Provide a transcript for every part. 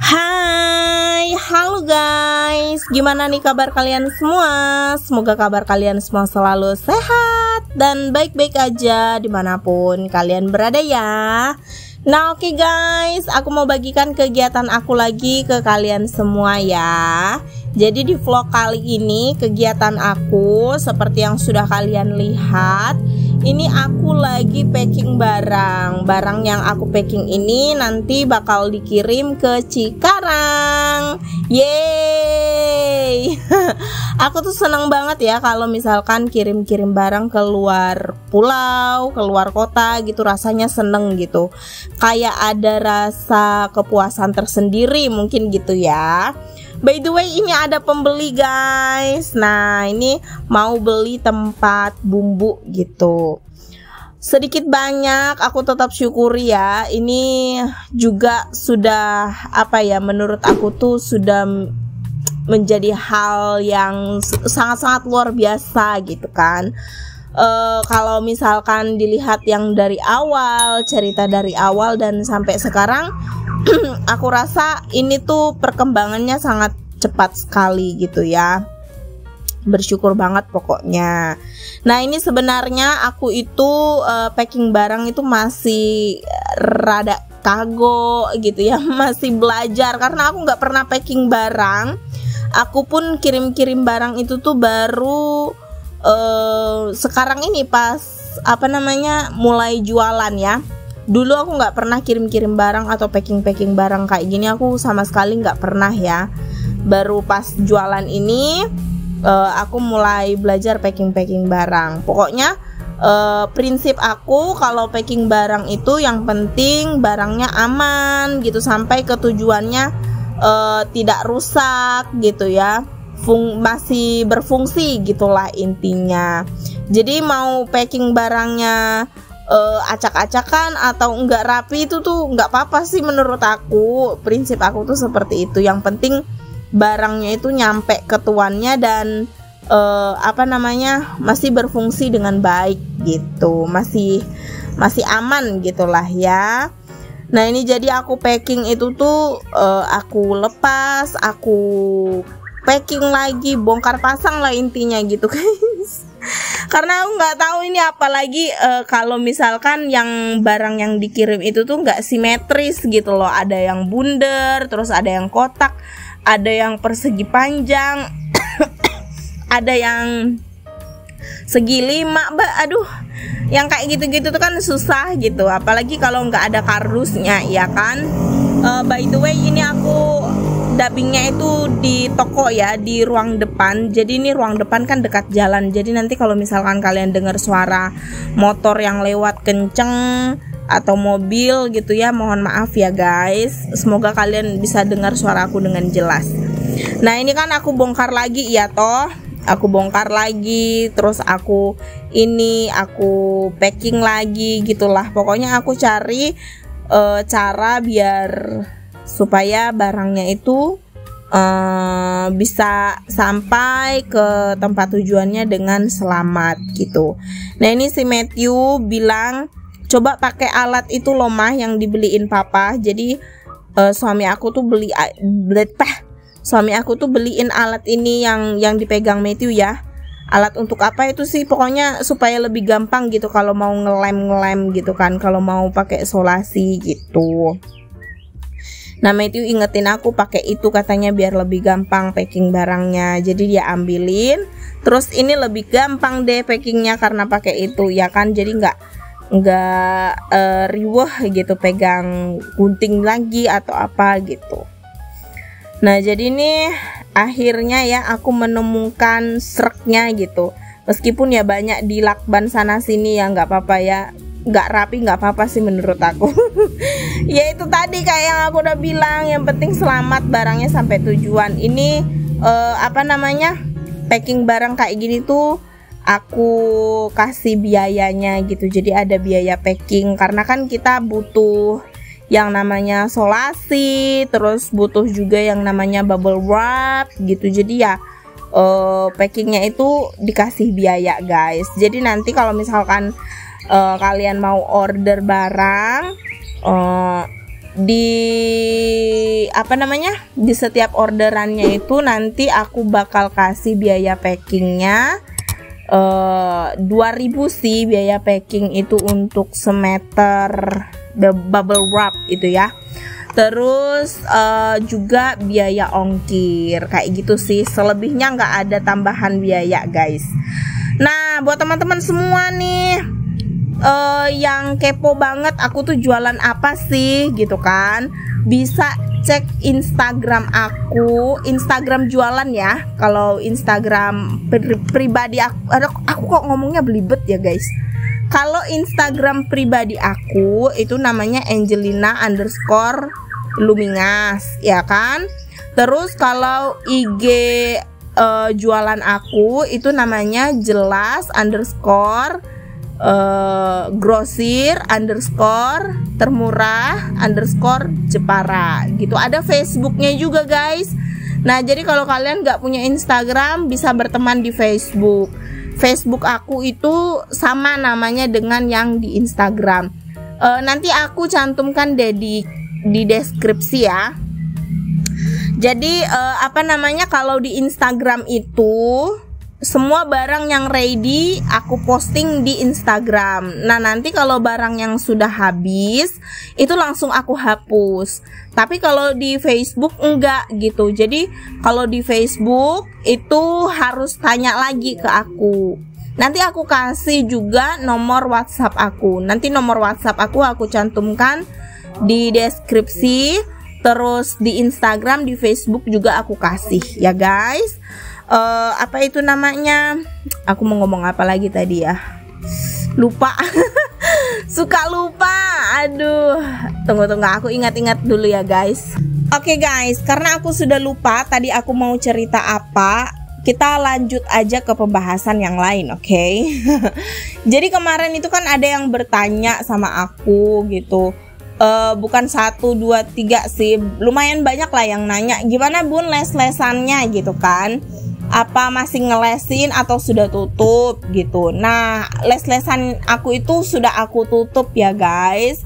Hai, halo guys. Gimana nih kabar kalian semua? Semoga kabar kalian semua selalu sehat dan baik-baik aja dimanapun kalian berada ya. Nah oke guys, aku mau bagikan kegiatan aku lagi ke kalian semua ya. Jadi di vlog kali ini kegiatan aku seperti yang sudah kalian lihat, ini aku lagi packing barang. Barang yang aku packing ini nanti bakal dikirim ke Cikarang. Yeay. Aku tuh seneng banget ya kalau misalkan kirim-kirim barang ke luar pulau, ke luar kota gitu, rasanya seneng gitu. Kayak ada rasa kepuasan tersendiri mungkin gitu ya. By the way, ini ada pembeli guys. Nah ini mau beli tempat bumbu gitu. Sedikit banyak aku tetap syukuri ya. Ini juga sudah menurut aku tuh sudah menjadi hal yang sangat-sangat luar biasa gitu kan. Kalau misalkan dilihat yang dari awal, cerita dari awal dan sampai sekarang, aku rasa ini tuh perkembangannya sangat cepat sekali gitu ya. Bersyukur banget pokoknya. Nah ini sebenarnya aku itu packing barang itu masih rada kago gitu ya. Masih belajar karena aku nggak pernah packing barang. Aku pun kirim-kirim barang itu tuh baru sekarang ini pas mulai jualan ya. Dulu aku nggak pernah kirim-kirim barang atau packing-packing barang kayak gini, aku sama sekali nggak pernah ya. Baru pas jualan ini aku mulai belajar packing-packing barang. Pokoknya prinsip aku kalau packing barang itu yang penting barangnya aman gitu sampai ke tujuannya, tidak rusak gitu ya. Masih berfungsi gitulah intinya. Jadi mau packing barangnya acak-acakan atau enggak rapi itu tuh enggak apa-apa sih menurut aku. Prinsip aku tuh seperti itu. Yang penting barangnya itu nyampe ke tuannya dan masih berfungsi dengan baik gitu. Masih aman gitulah ya. Nah ini jadi aku packing itu tuh aku lepas, aku packing lagi, bongkar pasang lah intinya gitu guys. Karena aku nggak tahu ini apalagi kalau misalkan yang barang yang dikirim itu tuh nggak simetris gitu loh. Ada yang bundar, terus ada yang kotak, ada yang persegi panjang, ada yang segi 5, aduh, yang kayak gitu-gitu tuh kan susah gitu. Apalagi kalau nggak ada kardusnya ya kan. By the way ini aku dubbingnya itu di toko ya, di ruang depan. Jadi ini ruang depan kan dekat jalan. Jadi nanti kalau misalkan kalian dengar suara motor yang lewat kenceng atau mobil gitu ya, mohon maaf ya guys. Semoga kalian bisa dengar suara aku dengan jelas. Nah ini kan aku bongkar lagi ya toh. Aku bongkar lagi, terus aku packing lagi gitulah. Pokoknya aku cari cara biar supaya barangnya itu bisa sampai ke tempat tujuannya dengan selamat gitu. Nah ini si Matthew bilang coba pakai alat itu loh mah yang dibeliin papa. Jadi suami aku tuh beliin alat ini yang dipegang Matthew ya. Alat untuk apa itu sih, pokoknya supaya lebih gampang gitu kalau mau ngelem gitu kan, kalau mau pakai isolasi gitu. Nah Matthew ingetin aku pakai itu katanya biar lebih gampang packing barangnya. Jadi dia ambilin, terus ini lebih gampang deh packingnya karena pakai itu ya kan. Jadi nggak riweh gitu pegang gunting lagi atau apa gitu. Nah jadi ini akhirnya ya aku menemukan sreknya gitu. Meskipun ya banyak di lakban sana sini ya nggak apa-apa ya. Nggak rapi nggak apa-apa sih menurut aku. Ya itu tadi kayak yang aku udah bilang, yang penting selamat barangnya sampai tujuan. Ini packing barang kayak gini tuh aku kasih biayanya gitu. Jadi ada biaya packing karena kan kita butuh yang namanya solasi, terus butuh juga yang namanya bubble wrap gitu. Jadi ya packingnya itu dikasih biaya guys. Jadi nanti kalau misalkan kalian mau order barang di apa namanya, di setiap orderannya itu nanti aku bakal kasih biaya packingnya 2.000 sih, biaya packing itu untuk semeter bubble wrap itu ya. Terus juga biaya ongkir kayak gitu sih, selebihnya nggak ada tambahan biaya guys. Nah buat teman-teman semua nih yang kepo banget aku tuh jualan apa sih gitu kan, bisa cek Instagram aku, Instagram jualan ya. Kalau Instagram pribadi aku kok ngomongnya belibet ya guys. Kalau Instagram pribadi aku itu namanya Angelina_Lumingas ya kan. Terus kalau IG jualan aku itu namanya jelas_grosir_termurah_Jepara gitu. Ada Facebooknya juga guys. Nah jadi kalau kalian nggak punya Instagram bisa berteman di Facebook. Facebook aku itu sama namanya dengan yang di Instagram. Nanti aku cantumkan deh di deskripsi ya. Jadi apa namanya, kalau di Instagram itu semua barang yang ready aku posting di Instagram. Nah nanti kalau barang yang sudah habis itu langsung aku hapus. Tapi kalau di Facebook enggak gitu. Jadi kalau di Facebook itu harus tanya lagi ke aku. Nanti aku kasih juga nomor WhatsApp aku. Nanti nomor WhatsApp aku cantumkan di deskripsi. Terus di Instagram, di Facebook juga aku kasih ya guys. Apa itu namanya, aku mau ngomong apa lagi tadi ya, lupa. Suka lupa, aduh, tunggu aku ingat-ingat dulu ya guys. Oke guys, karena aku sudah lupa tadi aku mau cerita apa, kita lanjut aja ke pembahasan yang lain, oke? Jadi kemarin itu kan ada yang bertanya sama aku gitu, bukan 1, 2, 3 sih, lumayan banyak lah yang nanya, gimana bun les-lesannya gitu kan, apa masih ngelesin atau sudah tutup gitu. Nah les-lesan aku itu sudah aku tutup ya guys.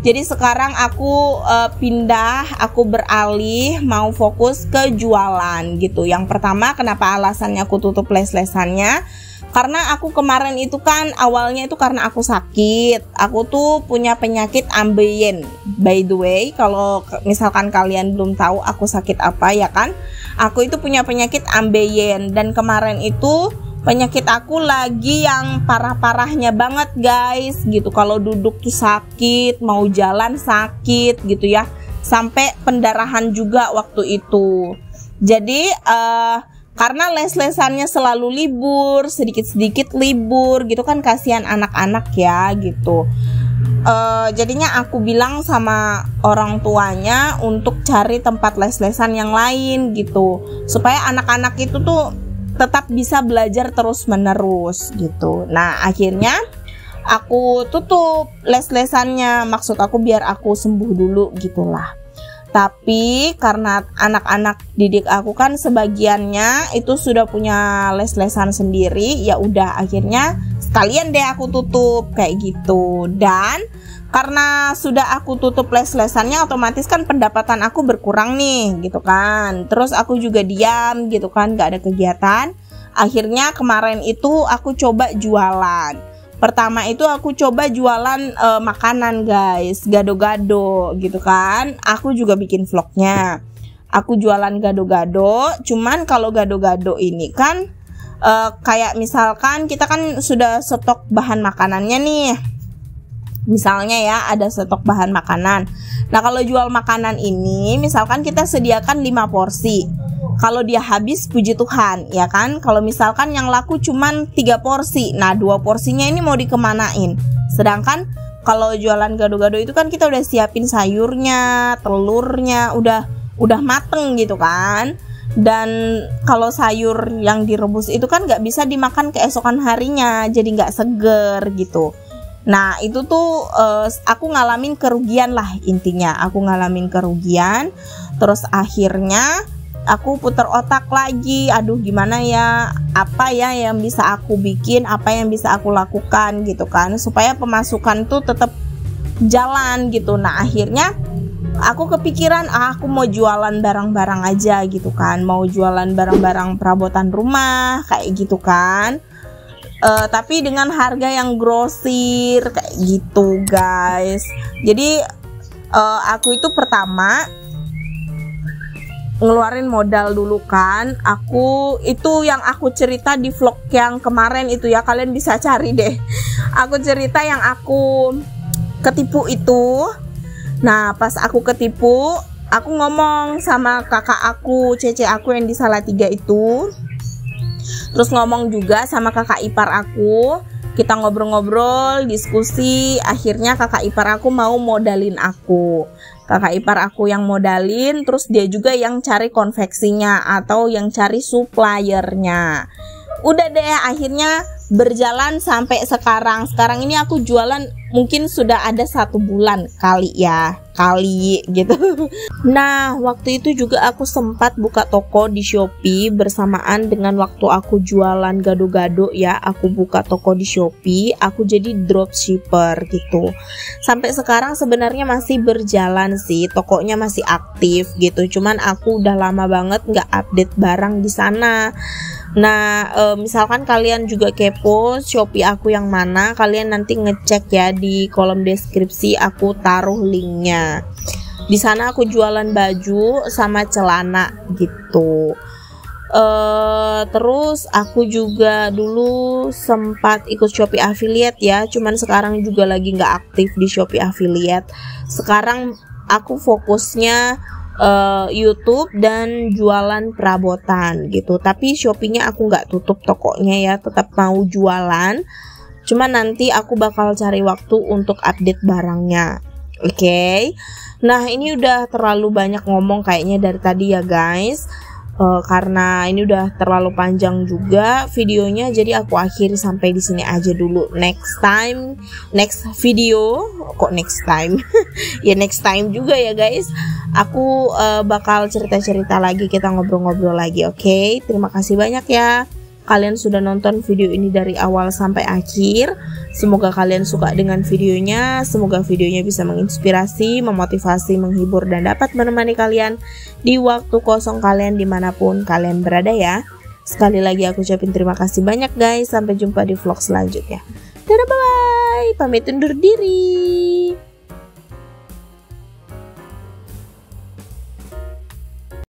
Jadi sekarang aku aku beralih mau fokus ke jualan gitu. Yang pertama kenapa alasannya aku tutup les-lesannya, karena aku kemarin itu kan awalnya itu karena aku sakit. Aku tuh punya penyakit ambeien. By the way, kalau misalkan kalian belum tahu aku sakit apa ya kan, aku itu punya penyakit ambeien. Dan kemarin itu penyakit aku lagi yang parah-parahnya banget guys gitu. Kalau duduk tuh sakit, mau jalan sakit gitu ya, sampai pendarahan juga waktu itu. Jadi karena les-lesannya selalu libur, sedikit-sedikit libur gitu kan, kasihan anak-anak ya gitu. Jadinya aku bilang sama orang tuanya untuk cari tempat les-lesan yang lain gitu, supaya anak-anak itu tuh tetap bisa belajar terus-menerus gitu. Nah akhirnya aku tutup les-lesannya, maksud aku biar aku sembuh dulu gitulah. Tapi karena anak-anak didik aku kan sebagiannya itu sudah punya les-lesan sendiri, ya udah akhirnya sekalian deh aku tutup kayak gitu. Dan karena sudah aku tutup les-lesannya, otomatis kan pendapatan aku berkurang nih gitu kan. Terus aku juga diam gitu kan, gak ada kegiatan. Akhirnya kemarin itu aku coba jualan. Pertama itu aku coba jualan makanan guys, gado-gado gitu kan. Aku juga bikin vlognya. Aku jualan gado-gado. Cuman kalau gado-gado ini kan kayak misalkan kita kan sudah stok bahan makanannya nih. Misalnya ya ada stok bahan makanan. Nah kalau jual makanan ini misalkan kita sediakan 5 porsi. Kalau dia habis puji Tuhan ya kan. Kalau misalkan yang laku cuman 3 porsi, nah 2 porsinya ini mau dikemanain. Sedangkan kalau jualan gado-gado itu kan kita udah siapin sayurnya, telurnya, udah mateng gitu kan. Dan kalau sayur yang direbus itu kan nggak bisa dimakan keesokan harinya, jadi nggak seger gitu. Nah itu tuh aku ngalamin kerugian lah intinya. Aku ngalamin kerugian. Terus akhirnya aku putar otak lagi, aduh gimana ya, apa ya yang bisa aku bikin, apa yang bisa aku lakukan gitu kan, supaya pemasukan tuh tetap jalan gitu. Nah akhirnya aku kepikiran aku mau jualan barang-barang aja gitu kan, mau jualan barang-barang perabotan rumah kayak gitu kan. Tapi dengan harga yang grosir kayak gitu guys. Jadi aku itu pertama ngeluarin modal dulu kan. Aku itu yang aku cerita di vlog yang kemarin itu ya, kalian bisa cari deh. Aku cerita yang aku ketipu itu. Nah pas aku ketipu, aku ngomong sama kakak aku, cece aku yang di Salatiga itu. Terus ngomong juga sama kakak ipar aku. Kita ngobrol-ngobrol, diskusi. Akhirnya kakak ipar aku mau modalin aku. Kakak ipar aku yang modalin, terus dia juga yang cari konveksinya atau yang cari suppliernya. Udah deh, akhirnya berjalan sampai sekarang. Sekarang ini aku jualan mungkin sudah ada 1 bulan kali gitu. Nah waktu itu juga aku sempat buka toko di Shopee bersamaan dengan waktu aku jualan gado-gado ya. Aku buka toko di Shopee, aku jadi dropshipper gitu. Sampai sekarang sebenarnya masih berjalan sih, tokonya masih aktif gitu. Cuman aku udah lama banget nggak update barang di sana. Nah misalkan kalian juga kepo Shopee aku yang mana, kalian nanti ngecek ya di kolom deskripsi, aku taruh linknya. Di sana aku jualan baju sama celana gitu. Terus aku juga dulu sempat ikut Shopee affiliate ya, cuman sekarang juga lagi nggak aktif di Shopee affiliate. Sekarang aku fokusnya YouTube dan jualan perabotan gitu. Tapi Shopee-nya aku nggak tutup tokonya ya, tetap mau jualan. Cuma nanti aku bakal cari waktu untuk update barangnya. Oke. Nah ini udah terlalu banyak ngomong kayaknya dari tadi ya guys. Karena ini udah terlalu panjang juga videonya, jadi aku akhiri sampai di sini aja dulu. Next video, kok next time? Ya next time juga ya guys. Aku bakal cerita-cerita lagi, kita ngobrol-ngobrol lagi. Oke, terima kasih banyak ya. Kalian sudah nonton video ini dari awal sampai akhir. Semoga kalian suka dengan videonya. Semoga videonya bisa menginspirasi, memotivasi, menghibur, dan dapat menemani kalian di waktu kosong kalian dimanapun kalian berada ya. Sekali lagi aku ucapin terima kasih banyak guys. Sampai jumpa di vlog selanjutnya. Dadah, bye-bye. Pamit undur diri.